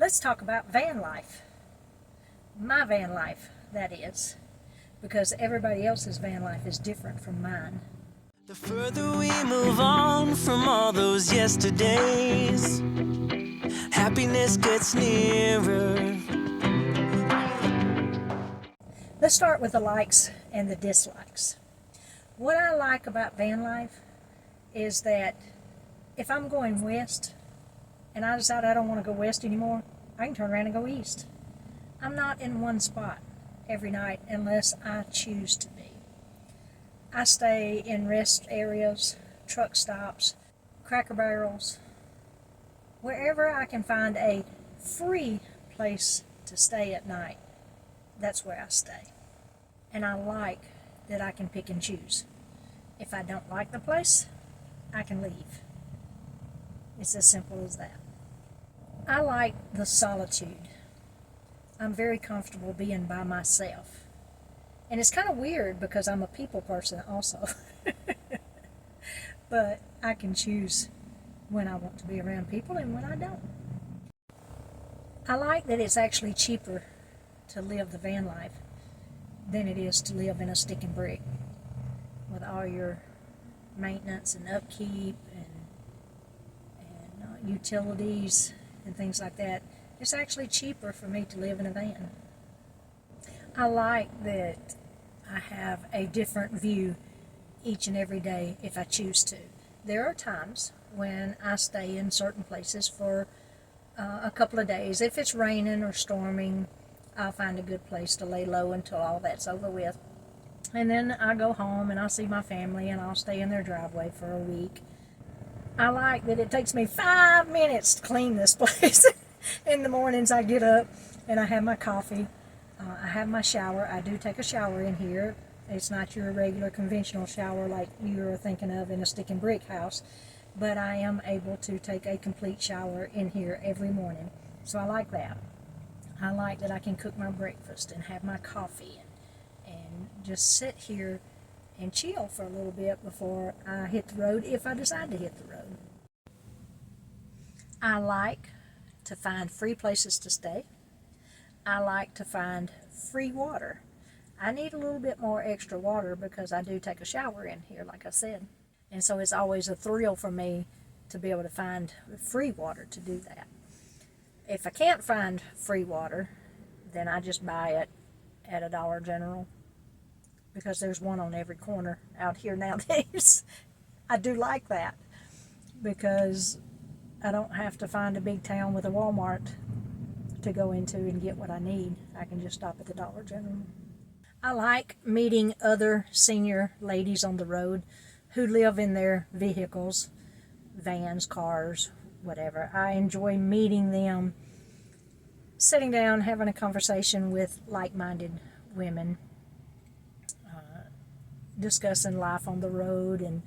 Let's talk about van life. My van life, that is, because everybody else's van life is different from mine. The further we move on from all those yesterdays, happiness gets nearer. Let's start with the likes and the dislikes. What I like about van life is that if I'm going west and I decide I don't want to go west anymore, I can turn around and go east. I'm not in one spot every night unless I choose to be. I stay in rest areas, truck stops, Cracker Barrels, wherever I can find a free place to stay at night. That's where I stay. And I like that I can pick and choose. If I don't like the place, I can leave. It's as simple as that. I like the solitude. I'm very comfortable being by myself. And it's kind of weird because I'm a people person also. But I can choose when I want to be around people and when I don't. I like that it's actually cheaper to live the van life than it is to live in a stick and brick with all your maintenance and upkeep and utilities and things like that. It's actually cheaper for me to live in a van. I like that I have a different view each and every day if I choose to. There are times when I stay in certain places for a couple of days. If it's raining or storming, I'll find a good place to lay low until all that's over with. And then I go home and I'll see my family and I'll stay in their driveway for a week. I like that it takes me 5 minutes to clean this place. In the mornings I get up and I have my coffee. I have my shower. I do take a shower in here. It's not your regular conventional shower like you're thinking of in a stick and brick house. But I am able to take a complete shower in here every morning. So I like that. I like that I can cook my breakfast and have my coffee and just sit here and chill for a little bit before I hit the road, if I decide to hit the road. I like to find free places to stay. I like to find free water. I need a little bit more extra water because I do take a shower in here, like I said. And so it's always a thrill for me to be able to find free water to do that. If I can't find free water, then I just buy it at a Dollar General because there's one on every corner out here nowadays. I do like that because I don't have to find a big town with a Walmart to go into and get what I need. I can just stop at the Dollar General. I like meeting other senior ladies on the road who live in their vehicles, vans, cars, whatever. I enjoy meeting them, sitting down, having a conversation with like-minded women, discussing life on the road and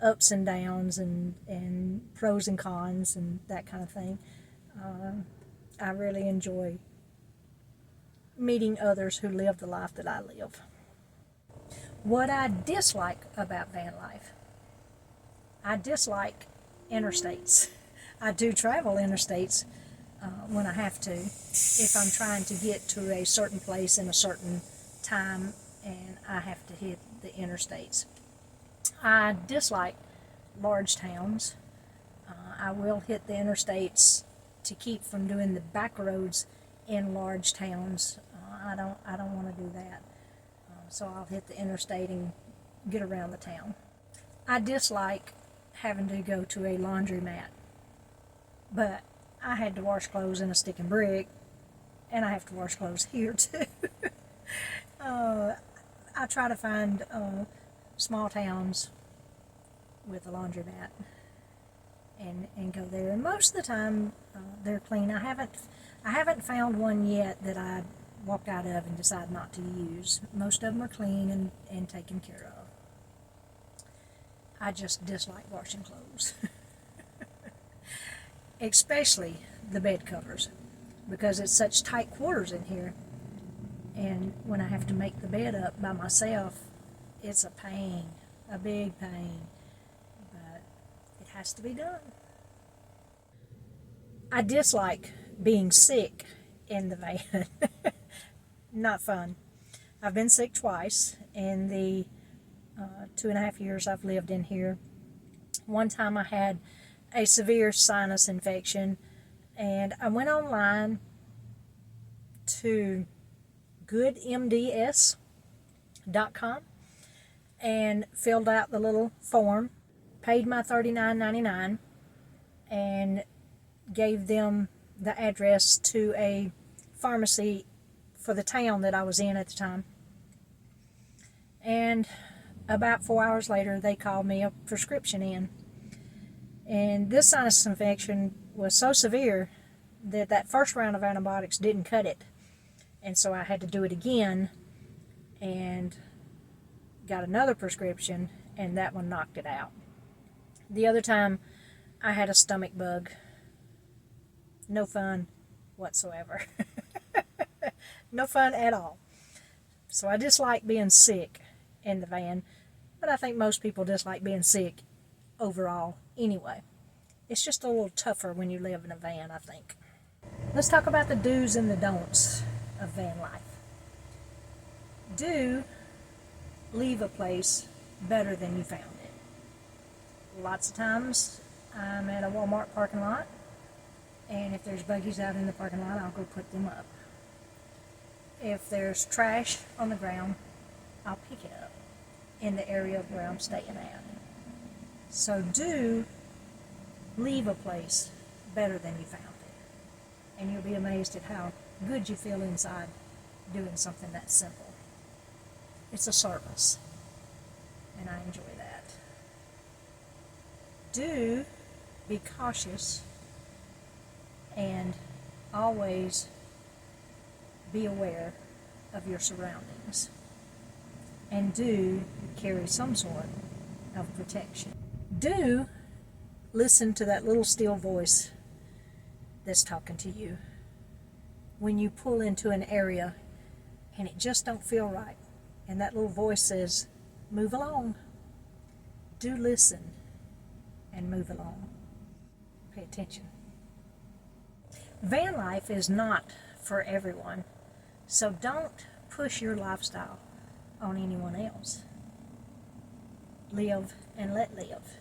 ups and downs and pros and cons and that kind of thing. I really enjoy meeting others who live the life that I live. What I dislike about van life, I dislike interstates. I do travel interstates when I have to, if I'm trying to get to a certain place in a certain time and I have to hit the interstates. I dislike large towns. I will hit the interstates to keep from doing the back roads in large towns. I don't want to do that. So I'll hit the interstate and get around the town. I dislike having to go to a laundromat, but I had to wash clothes in a stick and brick, and I have to wash clothes here too. I try to find small towns with a laundromat and go there, and most of the time they're clean. I haven't found one yet that I walk out of and decide not to use. Most of them are clean and taken care of. I just dislike washing clothes. Especially the bed covers, because it's such tight quarters in here, and when I have to make the bed up by myself, it's a pain, a big pain, but it has to be done. I dislike being sick in the van. Not fun. I've been sick twice in the 2.5 years I've lived in here. One time I had a severe sinus infection, and I went online to goodmds.com and filled out the little form, paid my $39.99, and gave them the address to a pharmacy for the town that I was in at the time. And about 4 hours later, they called me a prescription in. And this sinus infection was so severe that that first round of antibiotics didn't cut it. And so I had to do it again and got another prescription, and that one knocked it out. The other time, I had a stomach bug. No fun whatsoever. No fun at all. So I dislike being sick in the van, but I think most people dislike being sick overall anyway. It's just a little tougher when you live in a van, I think. Let's talk about the do's and the don'ts of van life. Do leave a place better than you found it. Lots of times I'm at a Walmart parking lot, and if there's buggies out in the parking lot, I'll go put them up. If there's trash on the ground, I'll pick it up in the area where I'm staying at. So do leave a place better than you found it. And you'll be amazed at how good you feel inside doing something that simple. It's a service, and I enjoy that. Do be cautious and always be aware of your surroundings, and do carry some sort of protection. Do listen to that little still voice that's talking to you when you pull into an area and it just don't feel right, and that little voice says, move along. Do listen and move along. Pay attention. Van life is not for everyone, so don't push your lifestyle on anyone else. Live and let live.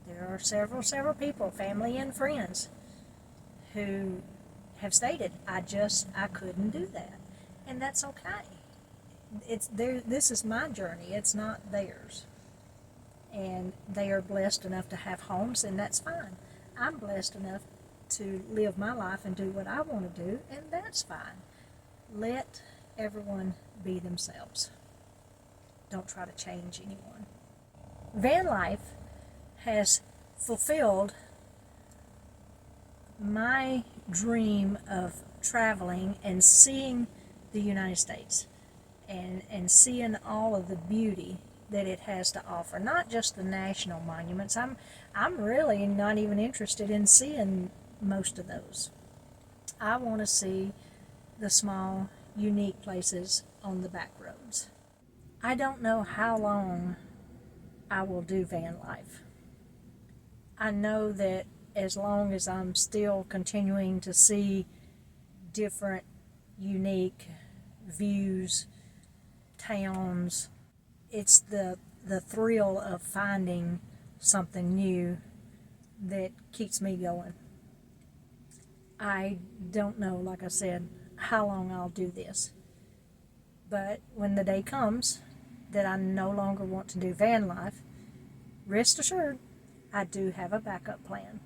There are several people, family and friends, who have stated, I couldn't do that. And that's okay. This is my journey, it's not theirs. And they are blessed enough to have homes, and that's fine. I'm blessed enough to live my life and do what I want to do, and that's fine. Let everyone be themselves. Don't try to change anyone. Van life has fulfilled my dream of traveling and seeing the United States and seeing all of the beauty that it has to offer. Not just the national monuments. I'm really not even interested in seeing most of those. I want to see the small, unique places on the back roads. I don't know how long I will do van life. I know that as long as I'm still continuing to see different, unique views, towns, it's the thrill of finding something new that keeps me going. I don't know, like I said, how long I'll do this. But when the day comes that I no longer want to do van life, rest assured, I do have a backup plan.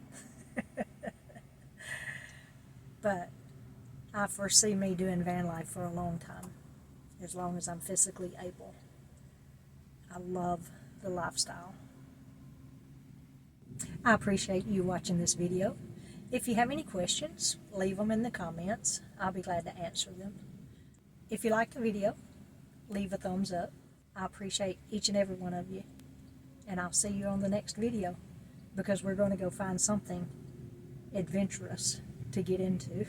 But I foresee me doing van life for a long time, as long as I'm physically able. I love the lifestyle. I appreciate you watching this video. If you have any questions, leave them in the comments. I'll be glad to answer them. If you liked the video, leave a thumbs up. I appreciate each and every one of you. And I'll see you on the next video, because we're going to go find something adventurous to get into.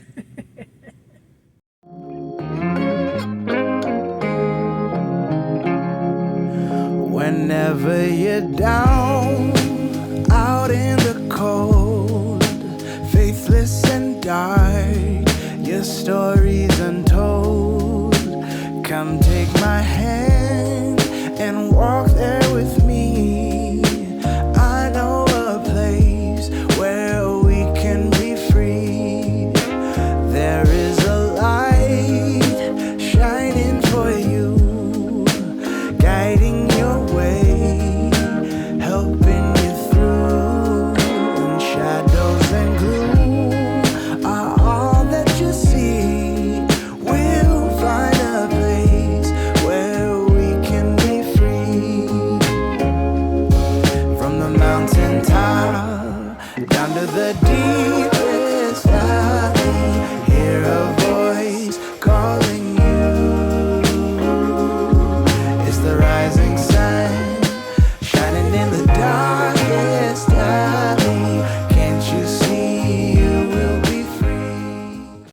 Whenever you're down, out in the cold, faithless and dark, stories untold. Come take my hand.